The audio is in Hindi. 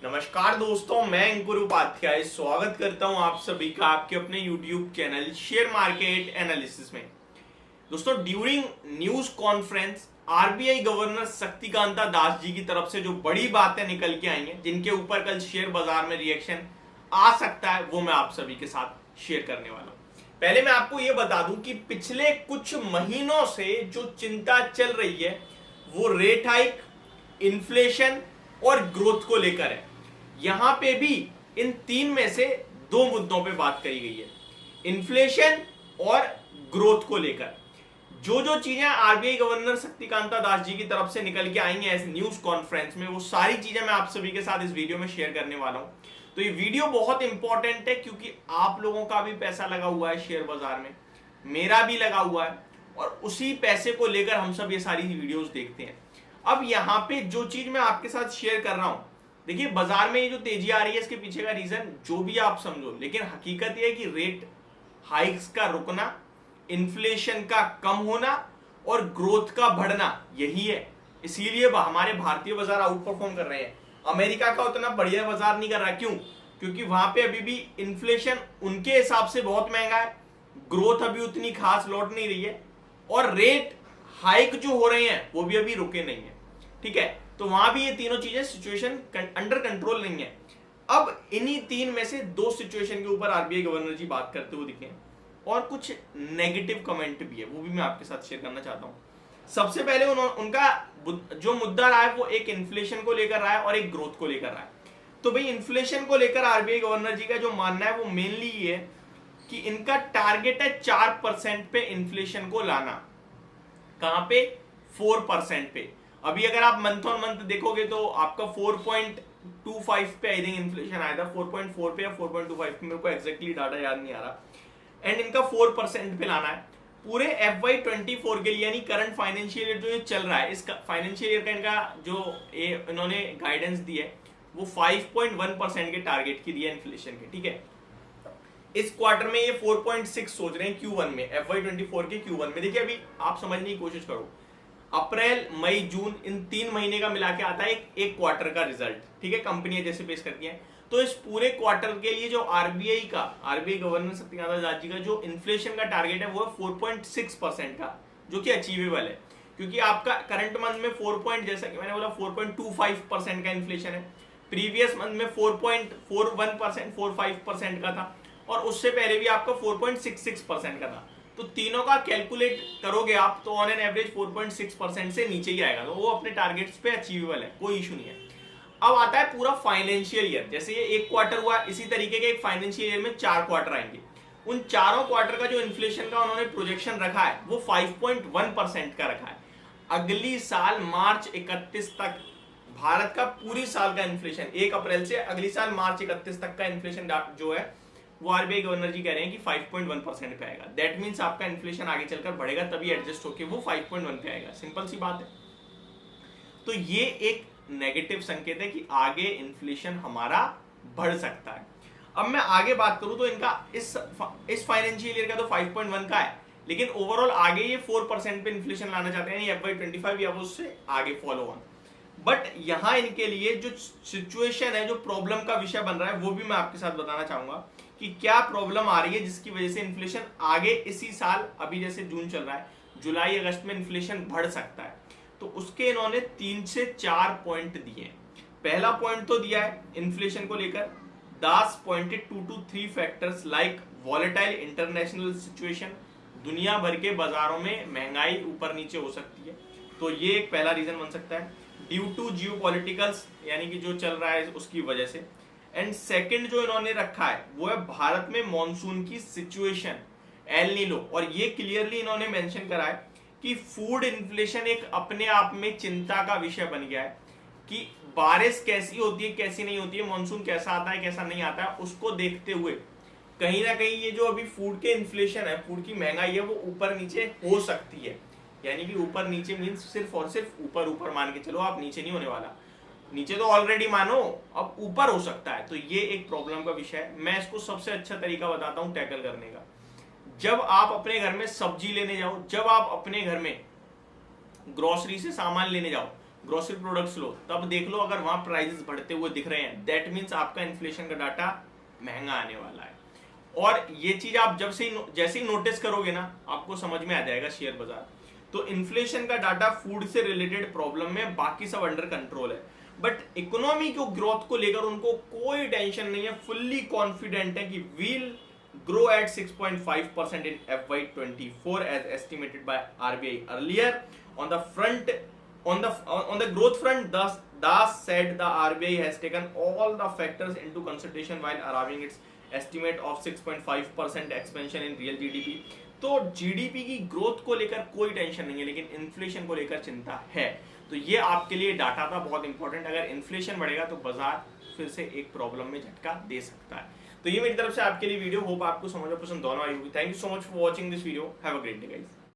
नमस्कार दोस्तों, मैं अंकुर उपाध्याय स्वागत करता हूं आप सभी का आपके अपने YouTube channel share market analysis में। दोस्तों, during news conference RBI governor Shaktikanta Das ji की तरफ से जो बड़ी बातें निकल के आई हैं, जिनके ऊपर कल शेयर बाजार में रिएक्शन आ सकता है, वो मैं आप सभी के साथ शेयर करने वाला हूं। पहले मैं आपको यह बता दूं कि पिछले कुछ महीनों से जो चिंता चल रही है वो रेट हाइक, इन्फ्लेशन और ग्रोथ को लेकर है। यहां पे भी इन तीन में से दो मुद्दों पे बात करी गई है, इन्फ्लेशन और ग्रोथ को लेकर। जो जो चीजें आरबीआई गवर्नर शक्तिकांता दास जी की तरफ से निकल के आई हैं इस न्यूज कॉन्फ्रेंस में, वो सारी चीजें मैं आप सभी के साथ इस वीडियो में शेयर करने वाला हूं। तो ये वीडियो बहुत इंपॉर्टेंट है क्योंकि आप लोगों का भी पैसा लगा हुआ है शेयर बाजार में, मेरा भी लगा हुआ है, और उसी पैसे को लेकर हम सब ये सारी वीडियोस देखते हैं। अब यहाँ पे जो चीज मैं आपके साथ शेयर कर रहा हूं, देखिए बाजार में ये जो तेजी आ रही है इसके पीछे का रीजन जो भी आप समझो, लेकिन हकीकत ये है कि रेट हाइक्स का रुकना, इन्फ्लेशन का कम होना और ग्रोथ का बढ़ना यही है। इसीलिए हमारे भारतीय बाजार आउट परफॉर्म कर रहे हैं। अमेरिका का उतना बढ़िया बाजार नहीं कर रहा। क्यों? क्योंकि वहां पे अभी भी इन्फ्लेशन उनके हिसाब से बहुत महंगा है, ग्रोथ अभी उतनी खास लौट नहीं रही है, और रेट हाइक जो हो रहे हैं वो भी अभी रुके नहीं है। ठीक है, तो वहां भी ये तीनों चीजें सिचुएशन अंडर कंट्रोल नहीं है। अब इन्हीं तीन में से दो सिचुएशन के ऊपर आरबीआई गवर्नर जी बात करते हुए दिखे, और कुछ नेगेटिव कमेंट भी है, वो भी मैं आपके साथ शेयर करना चाहता हूं। सबसे पहले उनका जो मुद्दा रहा है वो एक इन्फ्लेशन को लेकर रहा है और एक ग्रोथ को लेकर रहा है। तो भाई इन्फ्लेशन को लेकर आरबीआई गवर्नर जी का जो मानना है वो मेनली ये है कि इनका टारगेट है 4% पे इन्फ्लेशन को लाना। कहां पे? 4% पे। अभी अगर आप मंथ ऑन मंथ देखोगे तो आपका 4.25 पे आई थिंक इन्फ्लेशन आया था, 4.4 पे या 4.25 पे, मेरे को एक्जैक्टली डाटा याद नहीं आ रहा। एंड इनका 4% पे लाना है पूरे FY24 के लिए, यानी करंट फाइनेंशियल ईयर जो ये चल रहा है, इस फाइनेंशियल ईयर का इनका जो इन्होंने गाइडेंस दी है वो 5.1% के टारगेट की दिया इन्फ्लेशन के। ठीक है, इस क्वार्टर में ये 4.6 सोच रहे हैं Q1 में, FY24 के Q1 में। देखिए अभी आप समझने की कोशिश करो, अप्रैल मई जून इन 3 महीने का मिला के आता है एक क्वार्टर का रिजल्ट। ठीक है, कंपनियां जैसे पेश करती हैं। तो इस पूरे क्वार्टर के लिए जो आरबीआई गवर्नर शक्तिकांता दास जी का जो इन्फ्लेशन का टारगेट है वो है 4.6% का, जो कि अचीवेबल है। क्योंकि आपका करंट मंथ में जैसा कि मैंने बोला 4.25% का इन्फ्लेशन है, प्रीवियस मंथ में 4.41% 45% का था, और उससे पहले भी आपका 4.66% का था। तो तीनों का कैलकुलेट करोगे आप तो ऑन एन एवरेज 4.6% से नीचे ही आएगा, तो वो अपने टारगेट्स पे अचीवेबल है, कोई इशू नहीं है। अब आता है पूरा फाइनेंशियल ईयर। जैसे ये एक क्वार्टर हुआ, इसी तरीके के एक फाइनेंशियल ईयर में 4 क्वार्टर आएंगे। उन चारों क्वार्टर का जो इन्फ्लेशन का उन्होंने प्रोजेक्शन रखा है वो 5.1% का रखा है। अगली साल मार्च 31 तक भारत का पूरी साल का इन्फ्लेशन, 1 अप्रैल से अगली साल मार्च 31 तक का इन्फ्लेशन जो है वो आरबीआई गवर्नर जी कह रहे हैं कि 5.1% पे आएगा। दैट मींस आपका इन्फ्लेशन आगे चलकर बढ़ेगा, तभी एडजस्ट होकर वो 5.1 पे आएगा। सिंपल सी बात है। तो ये एक नेगेटिव संकेत है कि आगे इन्फ्लेशन हमारा बढ़ सकता है। अब मैं आगे बात करूं तो इनका इस फाइनेंशियल ईयर का तो 5.1 का है, लेकिन ओवरऑल आगे ये 4% पे इन्फ्लेशन लाना चाहते हैं, यानी FY25 या उससे आगे फॉलो ऑन। बट यहां इनके लिए जो सिचुएशन है, जो प्रॉब्लम का विषय बन रहा है, वो भी मैं आपके साथ बताना चाहूंगा कि क्या प्रॉब्लम आ रही है जिसकी वजह से इन्फ्लेशन आगे इसी साल, अभी जैसे जून चल रहा है, जुलाई अगस्त में इन्फ्लेशन बढ़ सकता है। तो उसके इन्होंने 3 से 4 पॉइंट दिए। पहला पॉइंट तो दिया है इन्फ्लेशन को लेकर, Das pointed 2 to 3 factors like volatile international situation, दुनिया भर के बाजारों में महंगाई ऊपर नीचे हो सकती है, तो ये एक पहला रीजन बन सकता है। ड्यू टू जियोपॉलिटिकल्स, यानी कि जो चल रहा है उसकी वजह से। एंड सेकंड जो इन्होंने रखा है वो है भारत में मॉनसून की सिचुएशन, एल नीनो, और ये क्लियरली इन्होंने मेंशन करा है कि फूड इन्फ्लेशन एक अपने आप में चिंता का विषय बन गया है कि बारिश कैसी होती है कैसी नहीं होती है, मॉनसून कैसा आता है कैसा नहीं आता है, उसको देखते हुए कहीं ना कहीं ये जो अभी फूड के इन्फ्लेशन है, फूड की महंगाई है, वो ऊपर नीचे हो सकती है। यानी कि ऊपर नीचे मीन्स सिर्फ और सिर्फ ऊपर ऊपर मान के चलो, आप नीचे नहीं होने वाला, नीचे तो ऑलरेडी मानो, अब ऊपर हो सकता है। तो ये एक प्रॉब्लम का विषय है। मैं इसको सबसे अच्छा तरीका बताता हूं टैकल करने का। जब आप अपने घर में सब्जी लेने जाओ, जब आप अपने घर में ग्रोसरी से सामान लेने जाओ, ग्रोसरी प्रोडक्ट्स लो, तब देख लो अगर वहां प्राइसेस बढ़ते हुए दिख रहे हैं, दैट मीन्स आपका इन्फ्लेशन का डाटा महंगा आने वाला है। और ये चीज आप जैसे ही नोटिस करोगे ना, आपको समझ में आ जाएगा शेयर बाजार। तो इन्फ्लेशन का डाटा फूड से रिलेटेड प्रॉब्लम में, बाकी सब अंडर कंट्रोल है, बट इकोनॉमी को ग्रोथ को लेकर उनको कोई टेंशन नहीं है, फुल्ली कॉन्फिडेंट है कि we'll grow at 6.5% in FY24 as estimated by RBI earlier. On the growth front, Das said the RBI has taken all the factors into consideration while arriving its estimate of 6.5% expansion in real GDP. तो जीडीपी की ग्रोथ को लेकर कोई टेंशन नहीं है, लेकिन इन्फ्लेशन को लेकर चिंता है। तो ये आपके लिए डाटा था बहुत इंपॉर्टेंट। अगर इन्फ्लेशन बढ़ेगा तो बाजार फिर से एक प्रॉब्लम में झटका दे सकता है। तो ये मेरी तरफ से आपके लिए वीडियो, होप आपको समझ और पसंद दोनों आई होगी। Thank you so much for watching this video. Have a great day guys.